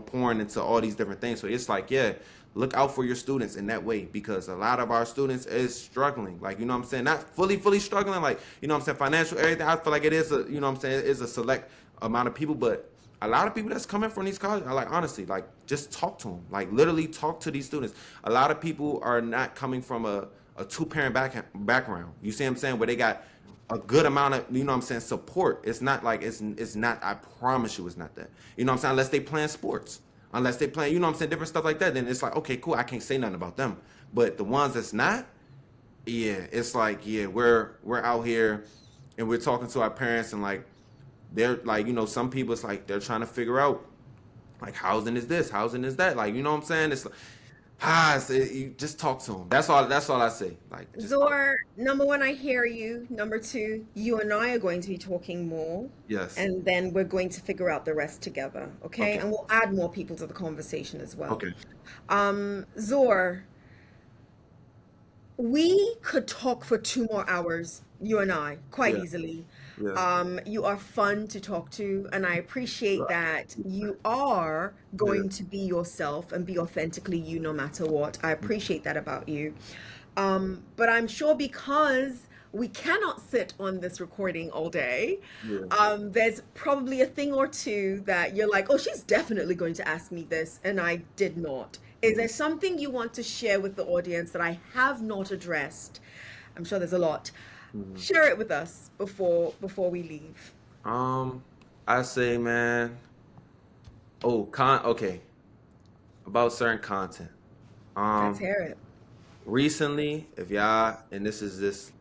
pouring into all these different things. So it's like, yeah, look out for your students in that way, because a lot of our students is struggling. Like, what I'm saying, not fully struggling, like, I'm saying, financial everything. I feel like it is a, what I'm saying, it is a select amount of people, but a lot of people that's coming from these colleges, I like, honestly, like, just talk to them. Like, literally talk to these students. A lot of people are not coming from a two-parent background. You see what I'm saying? Where they got a good amount of, what I'm saying, support. It's not like, it's not, I promise you it's not that. You know what I'm saying? Unless they playing sports. Unless they playing, what I'm saying, different stuff like that, then it's like, okay, cool, I can't say nothing about them. But the ones that's not, yeah, it's like, yeah, we're out here and we're talking to our parents, and like, they're like, some people, it's like they're trying to figure out, like, housing is this, housing is that, like, you know what I'm saying? It's like, you just talk to them. That's all I say. Like, just talk. Zor, number one, I hear you. Number two, you and I are going to be talking more, Yes. and then we're going to figure out the rest together, okay? Okay. And we'll add more people to the conversation as well. Okay. Zor, we could talk for 2 more hours, you and I, quite Yeah. easily. Yeah. You are fun to talk to, and I appreciate that you are Yeah. going to be yourself and be authentically you no matter what. I appreciate that about you. But I'm sure because we cannot sit on this recording all day, Yeah. there's probably a thing or two that you're like, oh, she's definitely going to ask me this, and I did not. Is there something you want to share with the audience that I have not addressed? I'm sure there's a lot. Mhm. Share it with us before we leave. I say, man. Okay, about certain content. Let's Um, hear it. Recently, if y'all, and this is this,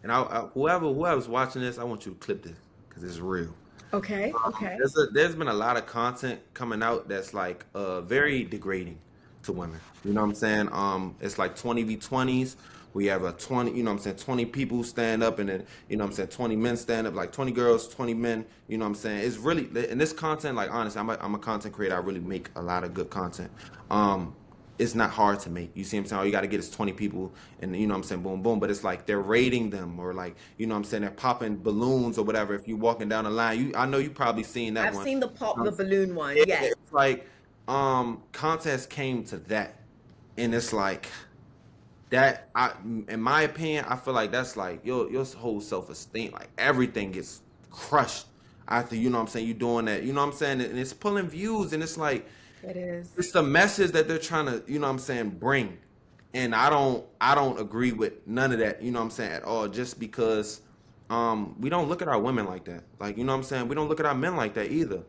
and whoever's watching this, I want you to clip this because it's real. Okay, okay. There's been a lot of content coming out that's like very degrading to women. You know what I'm saying? It's like 20v20s. We have a 20, 20 people stand up, and then, 20 men stand up, like 20 girls, 20 men. You know what I'm saying? It's really, and this content, like, honestly, I'm a content creator. I really make a lot of good content. It's not hard to make. You see what I'm saying? All you got to get is 20 people, and, what I'm saying, boom, boom. But it's like they're rating them, or like, what I'm saying, they're popping balloons or whatever. If you walking down the line, I know you probably seen that I've one. seen the pop the balloon one. Yeah, Yes. it's like contest came to that, and it's like that. In my opinion, I feel like that's like your whole self esteem, like everything gets crushed after, what I'm saying, you doing that. You know what I'm saying? And it's pulling views, and it's like, It is. it's the message that they're trying to, what I'm saying, bring. And I don't agree with none of that, what I'm saying, at all, just because we don't look at our women like that. Like, what I'm saying, we don't look at our men like that either.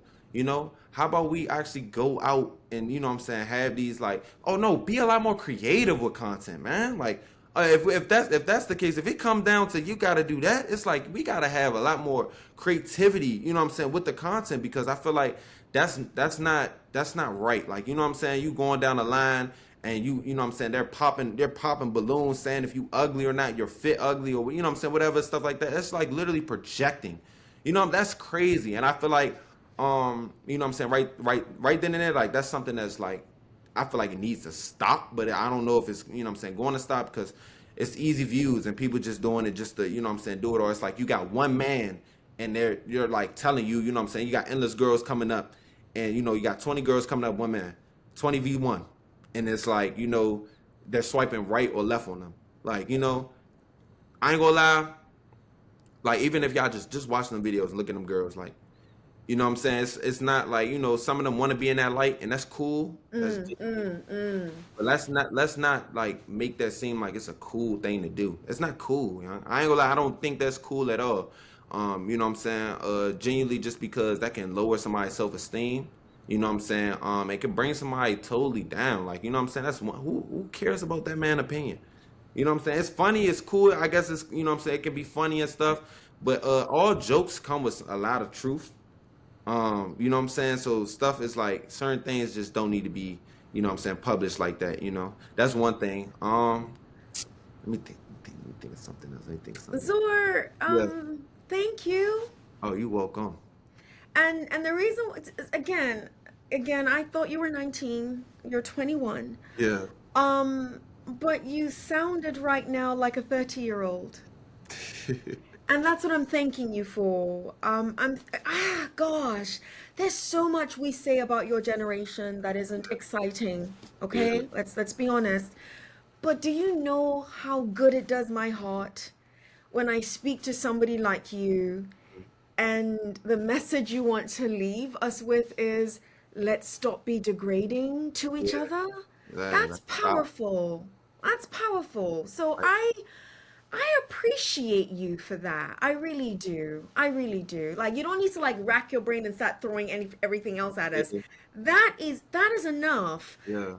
How about we actually go out and, what I'm saying, have these, like, oh no, be a lot more creative with content, man. Like, if that's the case, if it comes down to you got to do that, it's like we got to have a lot more creativity, what I'm saying, with the content, because I feel like that's not right. Like, what I'm saying, you going down the line, and you know what I'm saying, they're popping balloons saying if you ugly or not, you're fit ugly, or, what I'm saying, whatever stuff like that. It's like literally projecting. That's crazy. And I feel like what I'm saying, right then and there, like, that's something that's like, I feel like it needs to stop, but I don't know if it's, what I'm saying, going to stop, because it's easy views and people just doing it just to, what I'm saying, do it. Or it's like you got one man, and you're like telling you, what I'm saying, you got endless girls coming up, and, you got 20 girls coming up, one man, 20v1. And it's like, they're swiping right or left on them. Like, I ain't gonna lie, like, even if y'all just watching them videos and look at them girls, like, what I'm saying, it's not like, some of them want to be in that light, and that's cool. That's But let's not like make that seem like it's a cool thing to do. It's not cool, I ain't gonna lie, I don't think that's cool at all. You know what I'm saying? Genuinely, just because that can lower somebody's self-esteem. You know what I'm saying? It can bring somebody totally down. Like, you know what I'm saying? That's one, who cares about that man's opinion? You know what I'm saying? It's funny, it's cool. I guess it's, what I'm saying, it can be funny and stuff. But all jokes come with a lot of truth. You know what I'm saying? So stuff is like, certain things just don't need to be, what I'm saying, published like that. That's one thing. Let me think of something else. Let me think of something else. Zor, Yeah. thank you. Oh, you welcome. And the reason is, again, again, I thought you were 19. You're 21. Yeah. But you sounded right now like a 30-year-old. And that's what I'm thanking you for. Gosh, there's so much we say about your generation that isn't exciting. Yeah. Okay, let's be honest. But do you know how good it does my heart when I speak to somebody like you, and the message you want to leave us with is, let's stop be degrading to each Yeah. other? That's That's powerful. powerful. That's powerful. So I appreciate you for that. I really do. I really do. Like, you don't need to like rack your brain and start throwing everything else at us. Yeah. That is enough. Yeah.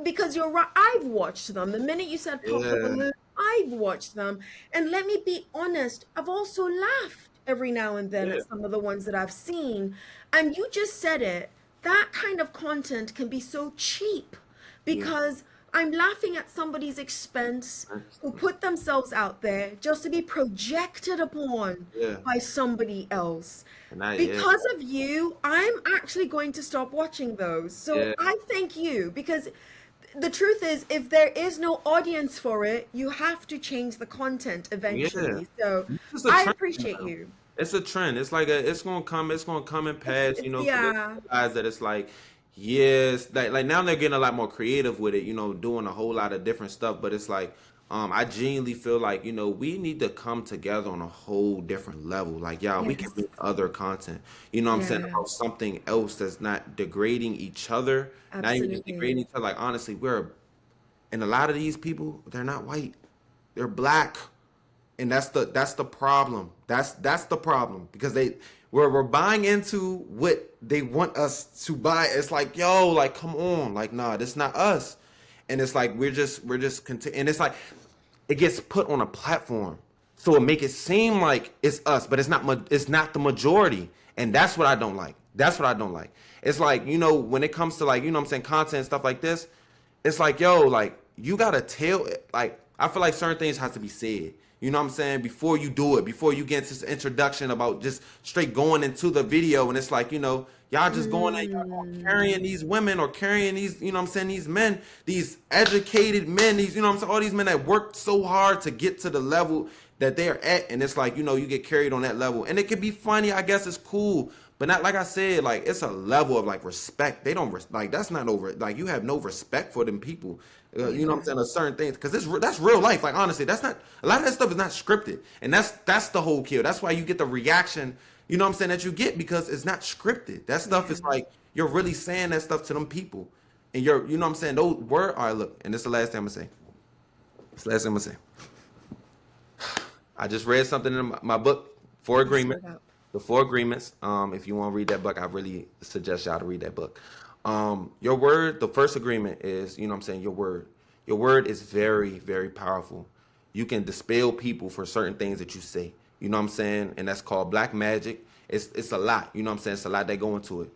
Because you're right. I've watched them. The minute you said pop the Yeah. balloon, I've watched them. And let me be honest, I've also laughed every now and then Yeah. at some of the ones that I've seen. And you just said it. That kind of content can be so cheap Yeah. because I'm laughing at somebody's expense who put themselves out there just to be projected upon Yeah. by somebody else. And I, yeah. Because of you, I'm actually going to stop watching those. So Yeah. I thank you, because the truth is, if there is no audience for it, you have to change the content Yeah. eventually. So It's a I trend appreciate now. you. It's a trend. It's like it's gonna come and pass, It's, because they yeah, realize that it's like, yes, like now they're getting a lot more creative with it, doing a whole lot of different stuff. But it's like, I genuinely feel like, we need to come together on a whole different level. Like, y'all, we can yes, make other content. You know what I'm saying? yeah, About something else that's not degrading each other, not even just absolutely. degrading each other. Like, honestly, and a lot of these people, they're not white. They're black. And that's the problem. That's the problem, because we're buying into what they want us to buy. It's like, yo, like, come on, like, nah, this not us. And it's like and it's like it gets put on a platform, so it make it seem like it's us, but it's not the majority. And that's what I don't like. That's what I don't like. It's like, when it comes to, like, what I'm saying, content and stuff like this, it's like, yo, like, you gotta tell it. Like, I feel like certain things have to be said. You know what I'm saying? Before you do it, before you get into this introduction about just straight going into the video, and it's like, y'all just going and y'all carrying Mm, these women, or carrying these, what I'm saying, these men, these educated men, these, what I'm saying, all these men that worked so hard to get to the level that they're at, and it's like, you get carried on that level. And it could be funny, I guess it's cool, but not, like I said, like, it's a level of, like, respect. They don't like, that's not over. Like, you have no respect for them people. You know what I'm yeah, saying? A certain things, because that's real life. Like, honestly, that's not, a lot of that stuff is not scripted, and that's the whole kill. That's why you get the reaction. You know what I'm saying, that you get, because it's not scripted. That stuff yeah. is like, you're really saying that stuff to them people, and you know what I'm saying. Those word. All right, look, and this is the last thing I'm gonna say. It's the last thing I'm gonna say. I just read something in my book, Four Let's hear Agreements. it out. The Four Agreements. If you want to read that book, I really suggest y'all to read that book. Your word, the first agreement is, what I'm saying, your word. Your word is very, very powerful. You can dispel people for certain things that you say. You know what I'm saying? And that's called black magic. It's a lot. You know what I'm saying? It's a lot that go into it.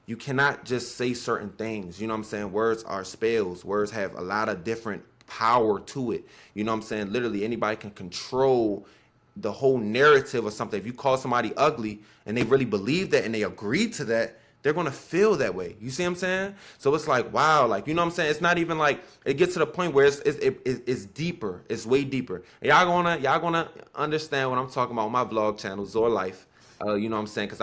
You cannot just say certain things. You know what I'm saying? Words are spells. Words have a lot of different power to it. You know what I'm saying? Literally, anybody can control the whole narrative of something. If you call somebody ugly and they really believe that and they agree to that, they're gonna feel that way. You see what I'm saying? So it's like, wow, like, you know what I'm saying? It's not even like, it gets to the point where it's deeper. It's way deeper. Y'all gonna understand what I'm talking about on my vlog channel, Zor Life. You know what I'm saying? Because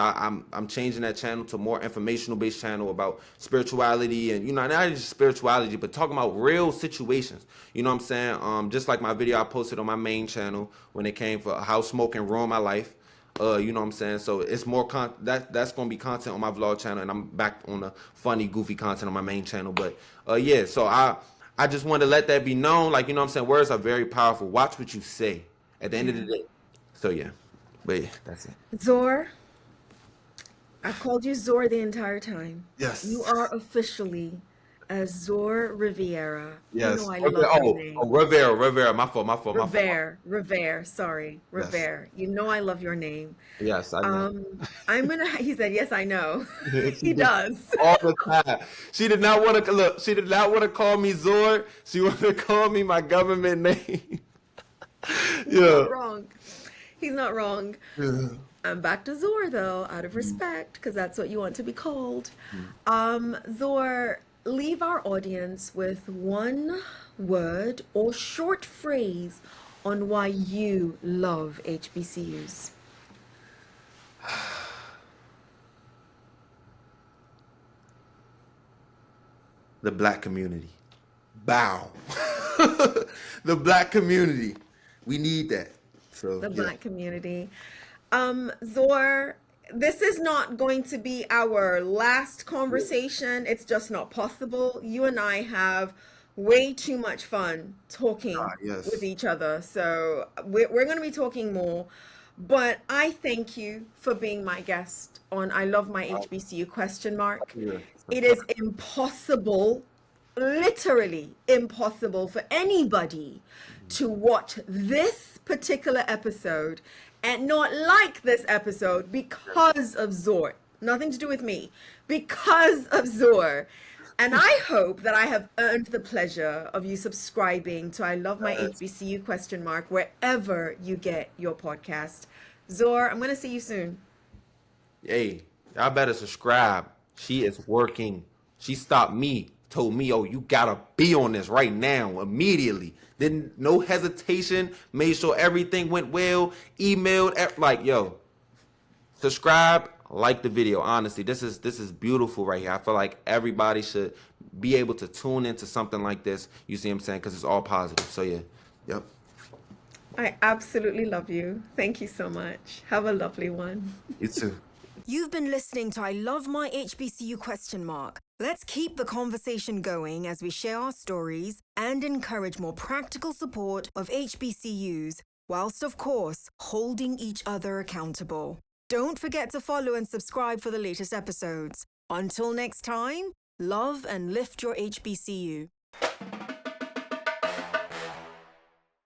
I'm changing that channel to a more informational based channel about spirituality, and, not just spirituality, but talking about real situations. You know what I'm saying? Just like my video I posted on my main channel when it came for how smoking ruined my life. You know what I'm saying? So it's more that's gonna be content on my vlog channel, and I'm back on the funny, goofy content on my main channel. But yeah, so I just wanted to let that be known. Like, you know what I'm saying? Words are very powerful. Watch what you say at the end of the Yeah. day. So yeah. But yeah, that's it. Zor, I've called you Zor the entire time. You Yes. are officially Azure Rivera. You know Yes. I Rivera, love your oh, name. Rivera. My fault. Rivera, sorry, Yes. Rivera. You know I love your name. Yes, I know. I'm gonna, he said, yes, I know. She He did does. all the time. She did not want to look. She did not want to call me Zord. She wanted to call me my government name. He's Yeah. not wrong. He's not wrong. Yeah. I'm back to Zor though, out of respect, because that's what you want to be called. Zor, leave our audience with one word or short phrase on why you love HBCUs. The black community. Bow. The black community. We need that. So The yeah. Black community. Zor, this is not going to be our last conversation. It's just not possible. You and I have way too much fun talking with Yes. each other. So we're going to be talking more. But I thank you for being my guest on I Love My HBCU question mark. Yeah. It is impossible, literally impossible for anybody to watch this particular episode and not like this episode because of Zor. Nothing to do with me, because of Zor. And I hope that I have earned the pleasure of you subscribing to I Love My HBCU question mark wherever you get your podcast. Zor, I'm going to see you soon. Hey, y'all better subscribe. She is working. She stopped me, told me, oh, you gotta be on this right now, immediately. Didn't no hesitation, made sure everything went well, emailed, like, yo, subscribe, like the video. Honestly, this is beautiful right here. I feel like everybody should be able to tune into something like this. You see what I'm saying? Because it's all positive. So yeah, yep. I absolutely love you. Thank you so much. Have a lovely one. You too. You've been listening to I Love My HBCU question mark. Let's keep the conversation going as we share our stories and encourage more practical support of HBCUs, whilst of course holding each other accountable. Don't forget to follow and subscribe for the latest episodes. Until next time, love and lift your HBCU.